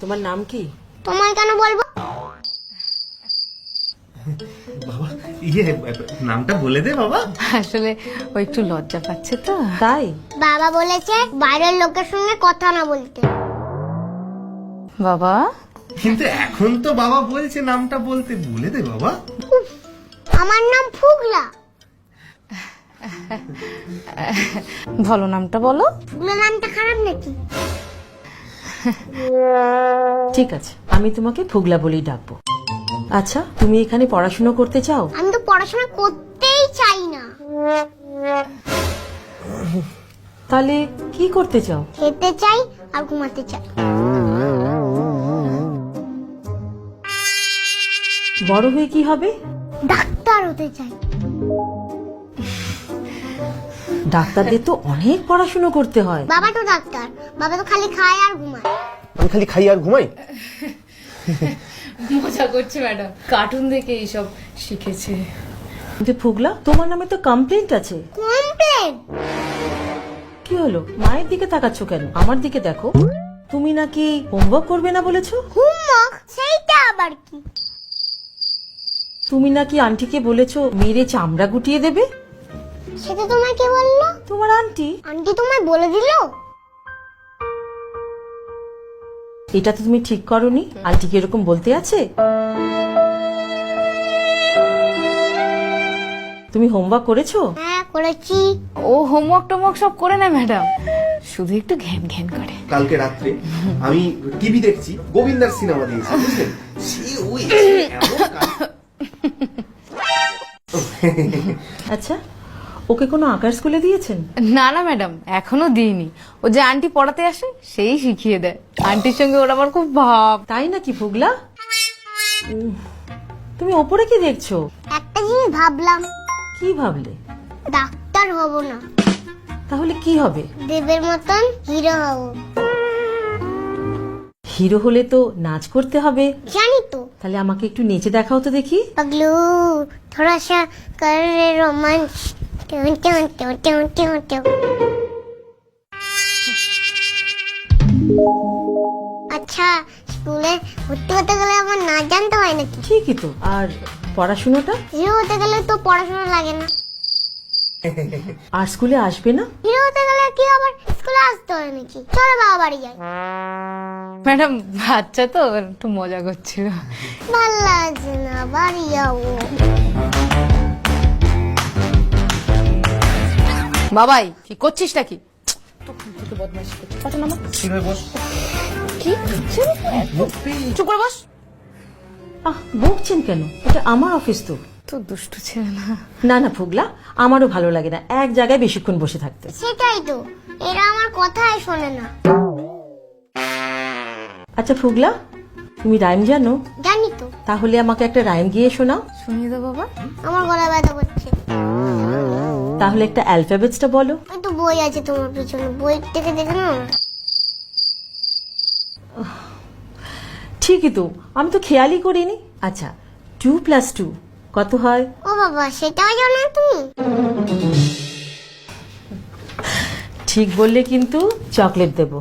তোমার নাম কি? তোমায় কেন বলবো? বাবা নামটা বলে দে বাবা। আসলে ও একটু লজ্জা পাচ্ছে তো তাই? বাবা বলেছে বাইরের লোকের সঙ্গে কথা না বলতে। বাবা। কিন্তু এখন তো বাবা বলছে নামটা বলতে, বলে দে বাবা। আমার নাম ফুগলা। ভালো নামটা বলো। ফুগলা নামটা খারাপ নাকি? ঠিক আছে, আমি তোমাকে ফুগলা বলেই ডাকবো। আচ্ছা, তুমি এখানে পড়াশোনা করতে চাও? আমি তো পড়াশোনা করতেই চাই না। তাহলে কি করতে চাও? খেতে চাই আর ঘুমাতে চাই। বড় হয়ে কি হবে? ডাক্তার হতে চাই। ডাক্তারদের তো অনেক পড়াশোনা করতে হয়। বাবা তো ডাক্তার, বাবা তো খালি খায় আর ঘুমায়। আমি খালি খাই আর ঘুমাই। মজা করছে ম্যাডাম, কার্টুন দেখে এইসব শিখেছে। কিন্তু ফুগলা, তোমার নামে তো কমপ্লেন্ট আছে। কমপ্লেন? কি হলো? মায়ের দিকে তাকাচ্ছ কেন? আমার দিকে দেখো। তুমি নাকি হোমওয়ার্ক করবে না বলেছো? হোমওয়ার্ক? সেইটা আবার কি? তুমি নাকি আন্টিকে বলেছো মেরে চামড়া গুটিয়ে দেবে। সেটা তোমায় কে বললো? তোমার আন্টি। আন্টি তোমায় বলে দিলো? এটা তো তুমি ঠিক করনি। আন্টিকে এরকম বলতে আছে? তুমি হোমওয়ার্ক করেছো? হ্যাঁ করেছি। ও হোমওয়ার্ক টোমওয়ার্ক সব করে না ম্যাডাম, শুধু একটু ঘ্যান ঘ্যান করে। কালকে রাত্রে আমি টিভি দেখছি, গোবিন্দার সিনেমা দিয়েছি, বুঝলেন? সে ওই এমন আচ্ছা, ওকে কোনো আঁকার স্কুলে দিয়েছেন? না না ম্যাডাম, এখনো দিইনি। ও যে আন্টি পড়াতে আসে সেই শিখিয়ে দেয়। আন্টির সঙ্গে ওর আমার খুব ভাব। তাই নাকি ফুগলা? তুমি ওপরে কি দেখছো? একটা জিনিস ভাবলাম। কি ভাবলে? ডাক্তার হব না, তাহলে কি হবে? দেবের মতন হিরো হব। হিরো হলে তো নাচ করতে হবে। জানি তো। তাহলে আমাকে একটু নেচে দেখাও তো দেখি। पगलू थोड़ा सा कर रे रोमांस। ट्यूं ट्यूं ट्यूं ट्यूं ट्यूं ट्यूं। আচ্ছা, স্কুলে ভর্তি হতে গেলে আমার নাচ জানতে হয় নাকি? ঠিকই তো। আর পড়াশোনাটা? হিরো হতে গেলে তো পড়াশোনা লাগে না। আর স্কুলে আসবে না? হিরো হতে গেলে কি আবার স্কুলে আসতে হয় নাকি? চলো বাবা বাড়ি যাই। ম্যাডাম বাচ্চা তো একটু মজা করছিল। ভাল লাগছে না, বাড়ি যাবো। বাবাই কি করছিসটা কি? কি? চুপ করে বস। বকছেন কেন? এটা আমার অফিস তো। তো দুষ্টু ছেলে না। না না ফুগলা, আমারও ভালো লাগে না এক জায়গায় বেশিক্ষণ বসে থাকতে। সেটাই তো, এরা আমার কথাই শোনে না। আচ্ছা ফুগলা, তুমি রাইম জানো? জানি তো। তাহলে আমাকে একটা রাইম গিয়ে শোনাও। শুনিয়ে দাও বাবা। আমার গলা ব্যথা করছে। তাহলে একটা অ্যালফাবেটসটা বলো। ওই তো বই আছে তোমার পিছনে, বই থেকে দেখে না। ঠিকই তো, আমি তো খেয়ালই করিনি। আচ্ছা, 2+2 কত হয়? ও বাবা, সেটাও জানো তুমি? ঠিক বললে কিন্তু চকলেট দেবো।